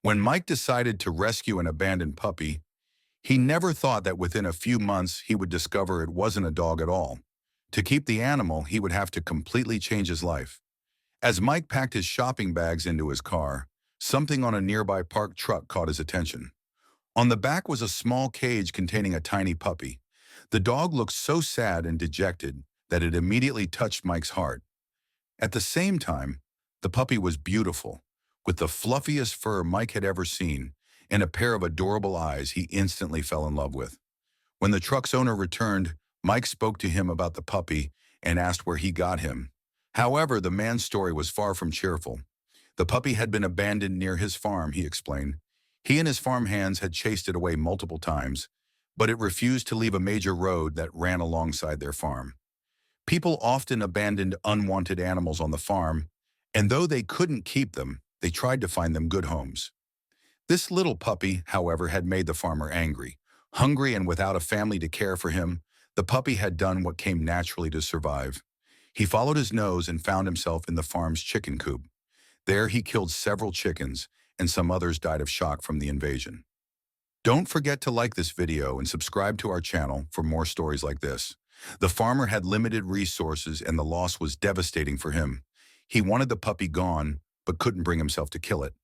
When Mike decided to rescue an abandoned puppy, he never thought that within a few months he would discover it wasn't a dog at all. To keep the animal, he would have to completely change his life. As Mike packed his shopping bags into his car, something on a nearby parked truck caught his attention. On the back was a small cage containing a tiny puppy. The dog looked so sad and dejected that it immediately touched Mike's heart. At the same time, the puppy was beautiful, with the fluffiest fur Mike had ever seen and a pair of adorable eyes he instantly fell in love with. When the truck's owner returned, Mike spoke to him about the puppy and asked where he got him. However, the man's story was far from cheerful. The puppy had been abandoned near his farm, he explained. He and his farm hands had chased it away multiple times, but it refused to leave a major road that ran alongside their farm. People often abandoned unwanted animals on the farm, and though they couldn't keep them, they tried to find them good homes. This little puppy, however, had made the farmer angry. Hungry and without a family to care for him, the puppy had done what came naturally to survive. He followed his nose and found himself in the farm's chicken coop. There he killed several chickens, and some others died of shock from the invasion. Don't forget to like this video and subscribe to our channel for more stories like this. The farmer had limited resources and the loss was devastating for him. He wanted the puppy gone, but couldn't bring himself to kill it.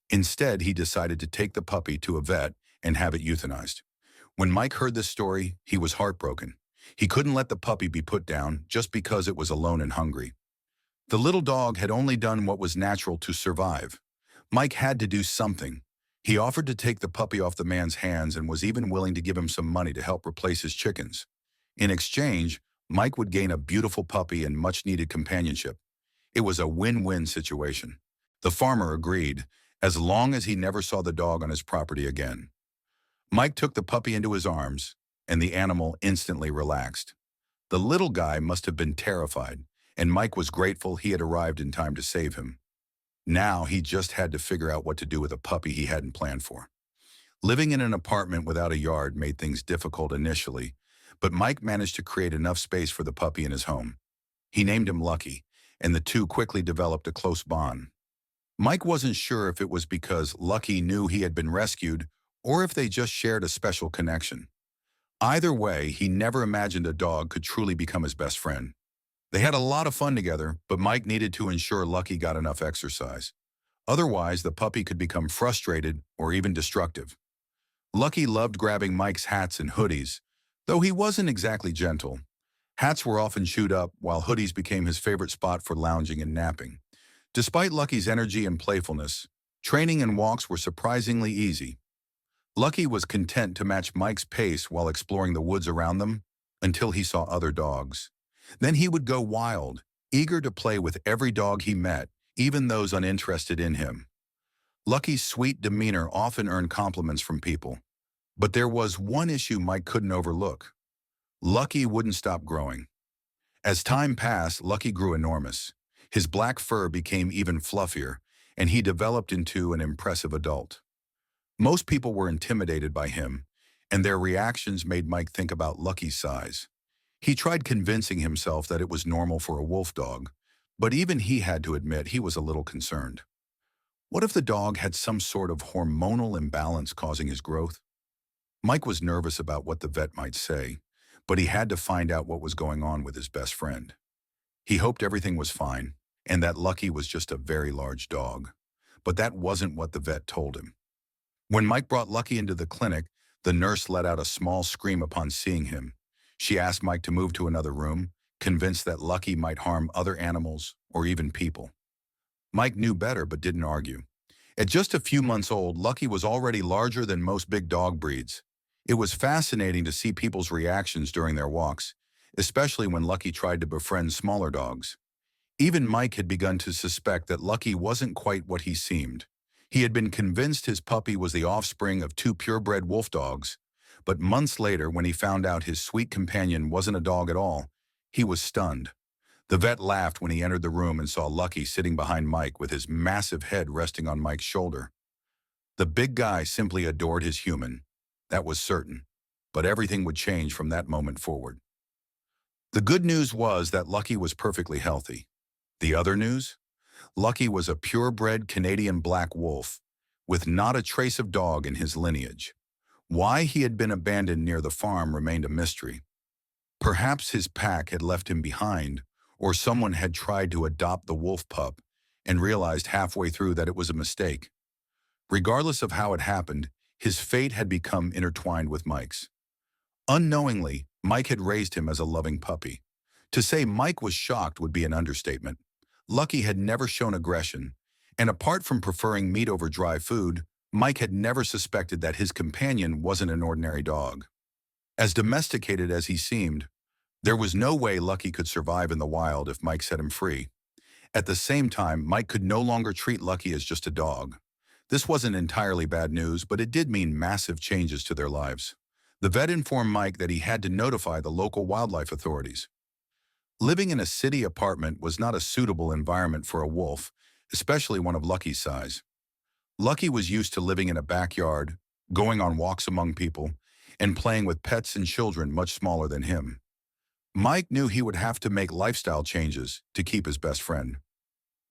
Instead, he decided to take the puppy to a vet and have it euthanized. When Mike heard this story, he was heartbroken. He couldn't let the puppy be put down just because it was alone and hungry. The little dog had only done what was natural to survive. Mike had to do something. He offered to take the puppy off the man's hands and was even willing to give him some money to help replace his chickens. In exchange, Mike would gain a beautiful puppy and much-needed companionship. It was a win-win situation. The farmer agreed, as long as he never saw the dog on his property again. Mike took the puppy into his arms, and the animal instantly relaxed. The little guy must have been terrified, and Mike was grateful he had arrived in time to save him. Now he just had to figure out what to do with a puppy he hadn't planned for. Living in an apartment without a yard made things difficult initially, but Mike managed to create enough space for the puppy in his home. He named him Lucky, and the two quickly developed a close bond. Mike wasn't sure if it was because Lucky knew he had been rescued or if they just shared a special connection. Either way, he never imagined a dog could truly become his best friend. They had a lot of fun together, but Mike needed to ensure Lucky got enough exercise. Otherwise, the puppy could become frustrated or even destructive. Lucky loved grabbing Mike's hats and hoodies, though he wasn't exactly gentle. Hats were often chewed up, while hoodies became his favorite spot for lounging and napping. Despite Lucky's energy and playfulness, training and walks were surprisingly easy. Lucky was content to match Mike's pace while exploring the woods around them until he saw other dogs. Then he would go wild, eager to play with every dog he met, even those uninterested in him. Lucky's sweet demeanor often earned compliments from people. But there was one issue Mike couldn't overlook. Lucky wouldn't stop growing. As time passed, Lucky grew enormous. His black fur became even fluffier, and he developed into an impressive adult. Most people were intimidated by him, and their reactions made Mike think about Lucky's size. He tried convincing himself that it was normal for a wolf dog, but even he had to admit he was a little concerned. What if the dog had some sort of hormonal imbalance causing his growth? Mike was nervous about what the vet might say, but he had to find out what was going on with his best friend. He hoped everything was fine, and that Lucky was just a very large dog. But that wasn't what the vet told him. When Mike brought Lucky into the clinic, the nurse let out a small scream upon seeing him. She asked Mike to move to another room, convinced that Lucky might harm other animals or even people. Mike knew better but didn't argue. At just a few months old, Lucky was already larger than most big dog breeds. It was fascinating to see people's reactions during their walks, especially when Lucky tried to befriend smaller dogs. Even Mike had begun to suspect that Lucky wasn't quite what he seemed. He had been convinced his puppy was the offspring of two purebred wolf dogs, but months later, when he found out his sweet companion wasn't a dog at all, he was stunned. The vet laughed when he entered the room and saw Lucky sitting behind Mike with his massive head resting on Mike's shoulder. The big guy simply adored his human. That was certain, but everything would change from that moment forward. The good news was that Lucky was perfectly healthy. The other news? Lucky was a purebred Canadian black wolf, with not a trace of dog in his lineage. Why he had been abandoned near the farm remained a mystery. Perhaps his pack had left him behind, or someone had tried to adopt the wolf pup and realized halfway through that it was a mistake. Regardless of how it happened, his fate had become intertwined with Mike's. Unknowingly, Mike had raised him as a loving puppy. To say Mike was shocked would be an understatement. Lucky had never shown aggression, and apart from preferring meat over dry food, Mike had never suspected that his companion wasn't an ordinary dog. As domesticated as he seemed, there was no way Lucky could survive in the wild if Mike set him free. At the same time, Mike could no longer treat Lucky as just a dog. This wasn't entirely bad news, but it did mean massive changes to their lives. The vet informed Mike that he had to notify the local wildlife authorities. Living in a city apartment was not a suitable environment for a wolf, especially one of Lucky's size. Lucky was used to living in a backyard, going on walks among people, and playing with pets and children much smaller than him. Mike knew he would have to make lifestyle changes to keep his best friend.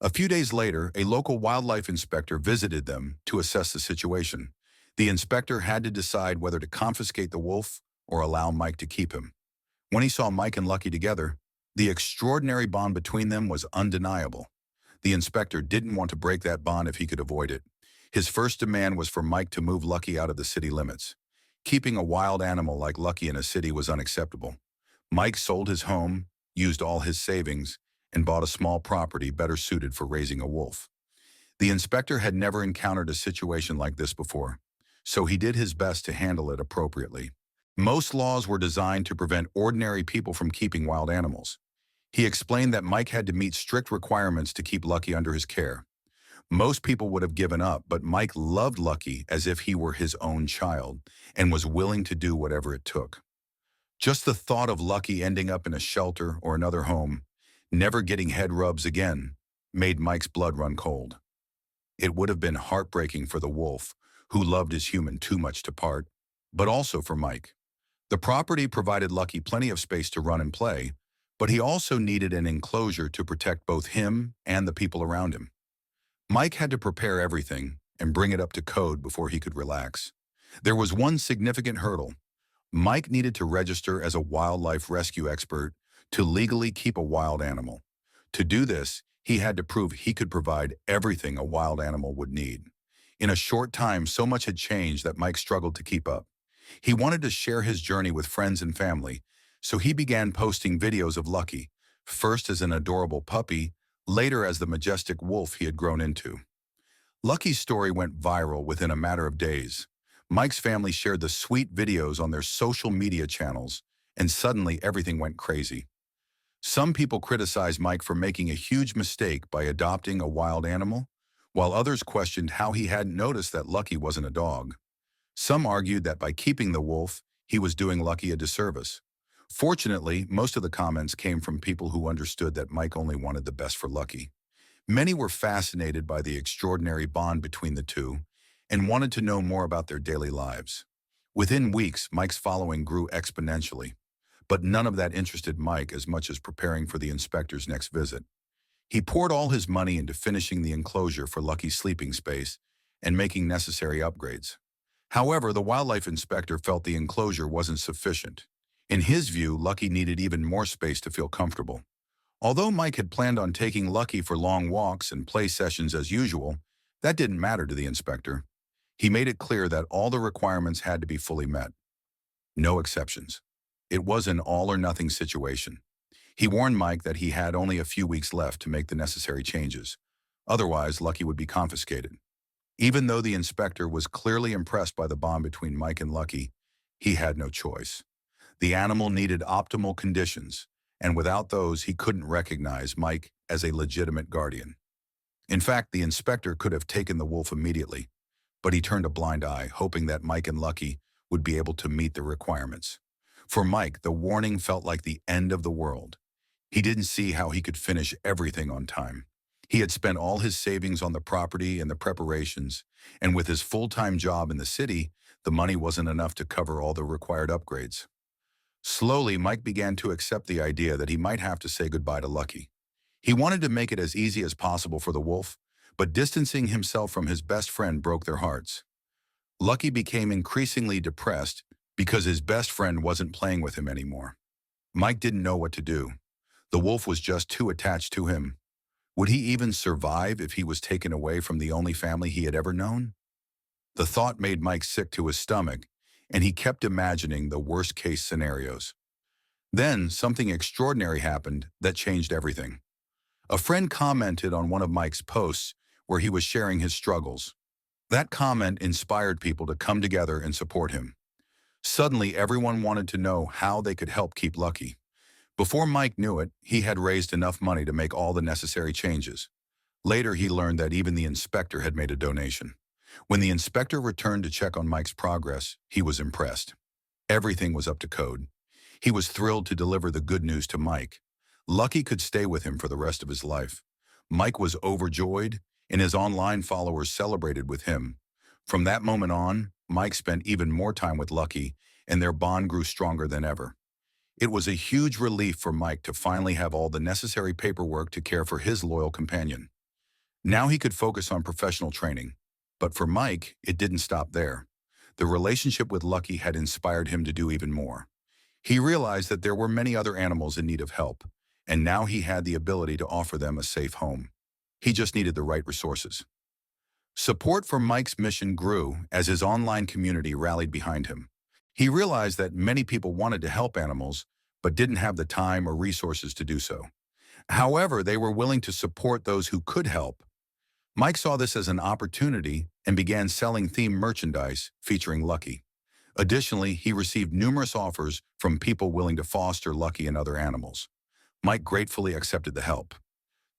A few days later, a local wildlife inspector visited them to assess the situation. The inspector had to decide whether to confiscate the wolf or allow Mike to keep him. When he saw Mike and Lucky together, the extraordinary bond between them was undeniable. The inspector didn't want to break that bond if he could avoid it. His first demand was for Mike to move Lucky out of the city limits. Keeping a wild animal like Lucky in a city was unacceptable. Mike sold his home, used all his savings, and bought a small property better suited for raising a wolf. The inspector had never encountered a situation like this before, so he did his best to handle it appropriately. Most laws were designed to prevent ordinary people from keeping wild animals. He explained that Mike had to meet strict requirements to keep Lucky under his care. Most people would have given up, but Mike loved Lucky as if he were his own child and was willing to do whatever it took. Just the thought of Lucky ending up in a shelter or another home, never getting head rubs again, made Mike's blood run cold. It would have been heartbreaking for the wolf, who loved his human too much to part, but also for Mike. The property provided Lucky plenty of space to run and play, but he also needed an enclosure to protect both him and the people around him. Mike had to prepare everything and bring it up to code before he could relax. There was one significant hurdle. Mike needed to register as a wildlife rescue expert to legally keep a wild animal. To do this, he had to prove he could provide everything a wild animal would need. In a short time, so much had changed that Mike struggled to keep up. He wanted to share his journey with friends and family, so he began posting videos of Lucky, first as an adorable puppy, later as the majestic wolf he had grown into. Lucky's story went viral within a matter of days. Mike's family shared the sweet videos on their social media channels, and suddenly everything went crazy. Some people criticized Mike for making a huge mistake by adopting a wild animal, while others questioned how he hadn't noticed that Lucky wasn't a dog. Some argued that by keeping the wolf, he was doing Lucky a disservice. Fortunately, most of the comments came from people who understood that Mike only wanted the best for Lucky. Many were fascinated by the extraordinary bond between the two and wanted to know more about their daily lives. Within weeks, Mike's following grew exponentially, but none of that interested Mike as much as preparing for the inspector's next visit. He poured all his money into finishing the enclosure for Lucky's sleeping space and making necessary upgrades. However, the wildlife inspector felt the enclosure wasn't sufficient. In his view, Lucky needed even more space to feel comfortable. Although Mike had planned on taking Lucky for long walks and play sessions as usual, that didn't matter to the inspector. He made it clear that all the requirements had to be fully met. No exceptions. It was an all-or-nothing situation. He warned Mike that he had only a few weeks left to make the necessary changes. Otherwise, Lucky would be confiscated. Even though the inspector was clearly impressed by the bond between Mike and Lucky, he had no choice. The animal needed optimal conditions, and without those, he couldn't recognize Mike as a legitimate guardian. In fact, the inspector could have taken the wolf immediately, but he turned a blind eye, hoping that Mike and Lucky would be able to meet the requirements. For Mike, the warning felt like the end of the world. He didn't see how he could finish everything on time. He had spent all his savings on the property and the preparations, and with his full-time job in the city, the money wasn't enough to cover all the required upgrades. Slowly, Mike began to accept the idea that he might have to say goodbye to Lucky. He wanted to make it as easy as possible for the wolf, but distancing himself from his best friend broke their hearts. Lucky became increasingly depressed because his best friend wasn't playing with him anymore. Mike didn't know what to do. The wolf was just too attached to him. Would he even survive if he was taken away from the only family he had ever known? The thought made Mike sick to his stomach, and he kept imagining the worst-case scenarios. Then, something extraordinary happened that changed everything. A friend commented on one of Mike's posts where he was sharing his struggles. That comment inspired people to come together and support him. Suddenly, everyone wanted to know how they could help keep Lucky. Before Mike knew it, he had raised enough money to make all the necessary changes. Later, he learned that even the inspector had made a donation. When the inspector returned to check on Mike's progress, he was impressed. Everything was up to code. He was thrilled to deliver the good news to Mike. Lucky could stay with him for the rest of his life. Mike was overjoyed, and his online followers celebrated with him. From that moment on, Mike spent even more time with Lucky, and their bond grew stronger than ever. It was a huge relief for Mike to finally have all the necessary paperwork to care for his loyal companion. Now he could focus on professional training. But for Mike, it didn't stop there. The relationship with Lucky had inspired him to do even more. He realized that there were many other animals in need of help, and now he had the ability to offer them a safe home. He just needed the right resources. Support for Mike's mission grew as his online community rallied behind him. He realized that many people wanted to help animals, but didn't have the time or resources to do so. However, they were willing to support those who could help. Mike saw this as an opportunity and began selling themed merchandise featuring Lucky. Additionally, he received numerous offers from people willing to foster Lucky and other animals. Mike gratefully accepted the help.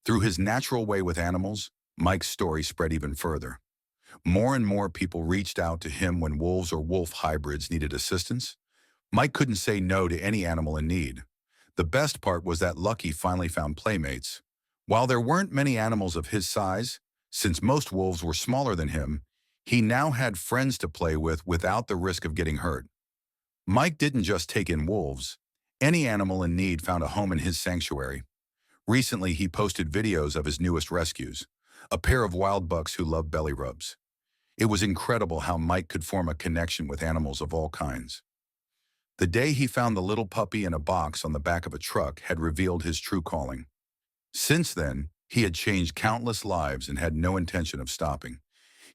Through his natural way with animals, Mike's story spread even further. More and more people reached out to him when wolves or wolf hybrids needed assistance. Mike couldn't say no to any animal in need. The best part was that Lucky finally found playmates. While there weren't many animals of his size, since most wolves were smaller than him, he now had friends to play with without the risk of getting hurt. Mike didn't just take in wolves. Any animal in need found a home in his sanctuary. Recently, he posted videos of his newest rescues, a pair of wild bucks who love belly rubs. It was incredible how Mike could form a connection with animals of all kinds. The day he found the little puppy in a box on the back of a truck had revealed his true calling. Since then, he had changed countless lives and had no intention of stopping.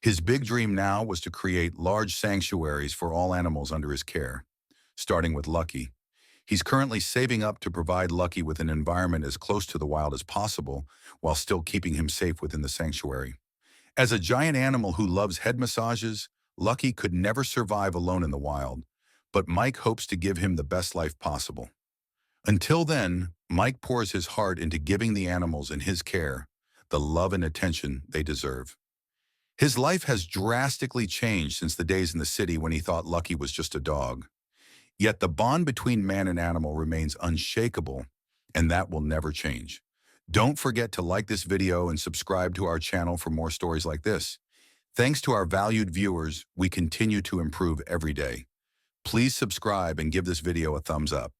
His big dream now was to create large sanctuaries for all animals under his care, starting with Lucky. He's currently saving up to provide Lucky with an environment as close to the wild as possible while still keeping him safe within the sanctuary. As a giant animal who loves head massages, Lucky could never survive alone in the wild, but Mike hopes to give him the best life possible. Until then, Mike pours his heart into giving the animals in his care the love and attention they deserve. His life has drastically changed since the days in the city when he thought Lucky was just a dog. Yet the bond between man and animal remains unshakable, and that will never change. Don't forget to like this video and subscribe to our channel for more stories like this. Thanks to our valued viewers, we continue to improve every day. Please subscribe and give this video a thumbs up.